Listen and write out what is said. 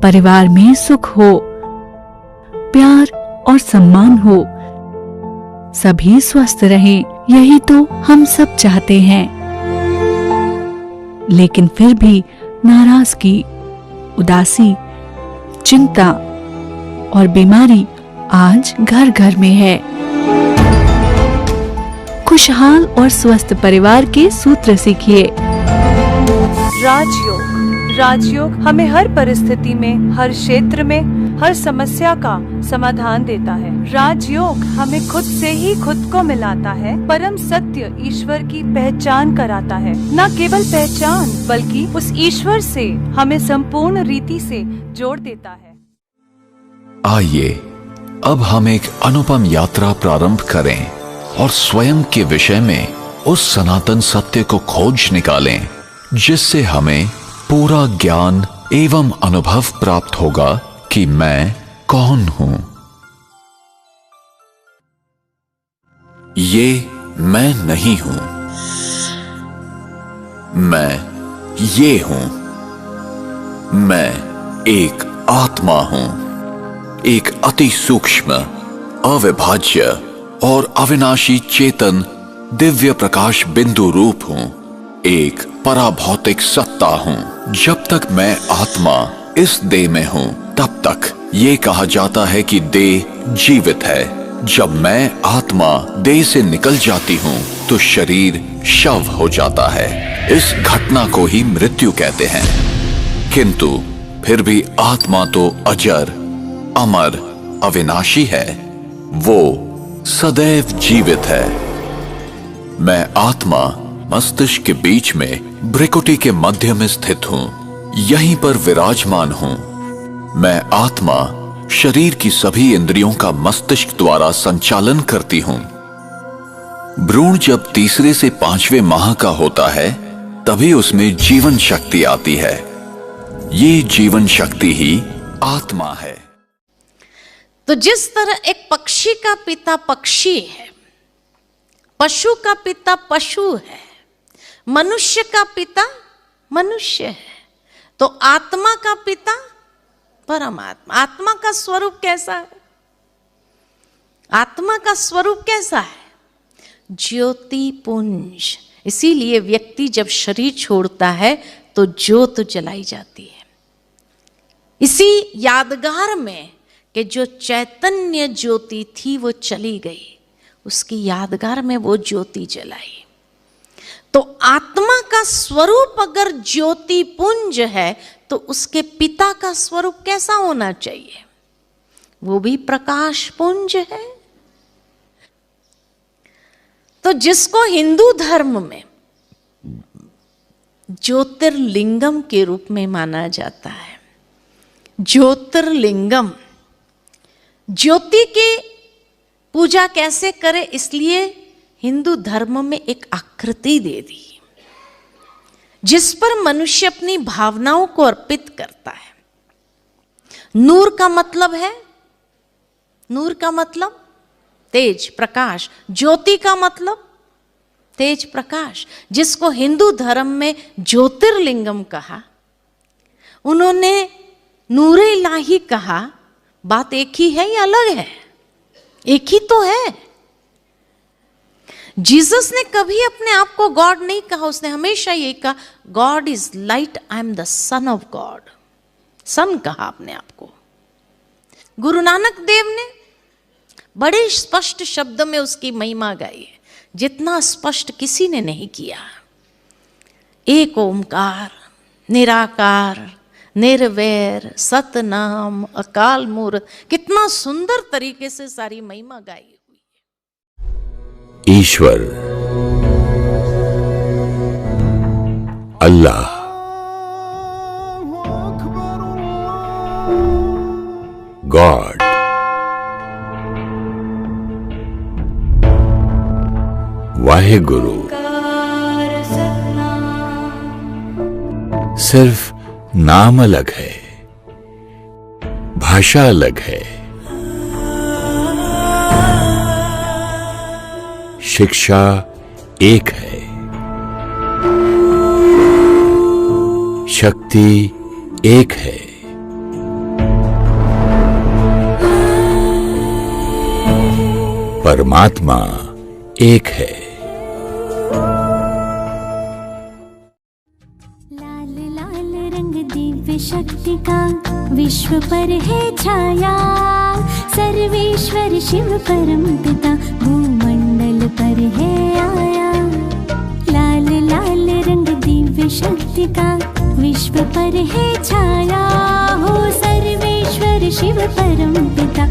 परिवार में सुख हो, प्यार और सम्मान हो, सभी स्वस्थ रहें, यही तो हम सब चाहते हैं। लेकिन फिर भी नाराजगी, उदासी, चिंता और बीमारी आज घर घर में है। खुशहाल और स्वस्थ परिवार के सूत्र सीखिए। राजयोग। राजयोग हमें हर परिस्थिति में, हर क्षेत्र में, हर समस्या का समाधान देता है। राजयोग हमें खुद से ही खुद को मिलाता है, परम सत्य ईश्वर की पहचान कराता है। न केवल पहचान बल्कि उस ईश्वर से हमें संपूर्ण रीति से जोड़ देता है। आइए अब हम एक अनुपम यात्रा प्रारंभ करें और स्वयं के विषय में उस सनातन सत्य को खोज निकालें, जिससे हमें पूरा ज्ञान एवं अनुभव प्राप्त होगा कि मैं कौन हूं। ये मैं नहीं हूं, मैं ये हूं। मैं एक आत्मा हूं, एक अति सूक्ष्म, अविभाज्य और अविनाशी चेतन दिव्य प्रकाश बिंदु रूप हूं, एक पराभौतिक सत्ता हूं। जब तक मैं आत्मा इस देह में हूं, तब तक ये कहा जाता है कि देह जीवित है। जब मैं आत्मा देह से निकल जाती हूं, तो शरीर शव हो जाता है। इस घटना को ही मृत्यु कहते हैं। किंतु फिर भी आत्मा तो अजर, अमर, अविनाशी है। वो सदैव जीवित है। मैं आत्मा मस्तिष्क के बीच में भ्रिकुटी के मध्य में स्थित हूं, यहीं पर विराजमान हूं। मैं आत्मा शरीर की सभी इंद्रियों का मस्तिष्क द्वारा संचालन करती हूं। भ्रूण जब तीसरे से 5वें माह का होता है, तभी उसमें जीवन शक्ति आती है। ये जीवन शक्ति ही आत्मा है। तो जिस तरह एक पक्षी का पिता पक्षी है, पशु का पिता पशु है, मनुष्य का पिता मनुष्य है, तो आत्मा का पिता परमात्मा। आत्मा का स्वरूप कैसा है? आत्मा का स्वरूप कैसा है? ज्योति पुंज। इसीलिए व्यक्ति जब शरीर छोड़ता है तो ज्योत जलाई जाती है। इसी यादगार में कि जो चैतन्य ज्योति थी वो चली गई, उसकी यादगार में वो ज्योति जलाई। तो आत्मा का स्वरूप अगर ज्योति पुंज है, तो उसके पिता का स्वरूप कैसा होना चाहिए? वो भी प्रकाश पुंज है। तो जिसको हिंदू धर्म में ज्योतिर्लिंगम के रूप में माना जाता है, ज्योतिर्लिंगम, ज्योति की पूजा कैसे करें, इसलिए हिंदू धर्म में एक आकृति दे दी, जिस पर मनुष्य अपनी भावनाओं को अर्पित करता है। नूर का मतलब है, नूर का मतलब तेज, प्रकाश। ज्योति का मतलब तेज, प्रकाश, जिसको हिंदू धर्म में ज्योतिर्लिंगम कहा। उन्होंने नूरे इलाही कहा। बात एक ही है या अलग है? एक ही तो है। जीसस ने कभी अपने आप को गॉड नहीं कहा, उसने हमेशा ये कहा, God is light, I am the son of God. Son कहा अपने आप को। गुरु नानक देव ने बड़े स्पष्ट शब्द में उसकी महिमा गाई है, जितना स्पष्ट किसी ने नहीं किया। एक ओमकार, निराकार, निर्वैर, सतनाम, अकाल मूर्त, कितना सुंदर तरीके से सारी महिमा गाई हुई है। ईश्वर, अल्लाह, गॉड, वाहेगुरु। सिर्फ नाम अलग है, भाषा अलग है, शिक्षा एक है, शक्ति एक है, परमात्मा एक है। लाल लाल रंग दिव्य शक्ति का विश्व पर है छाया, सर्वेश्वर शिव परम पिता भूमंडल पर है आया। लाल लाल रंग दिव्य शक्ति का विश्व पर है छाया, हो सर्वेश्वर शिव परम पिता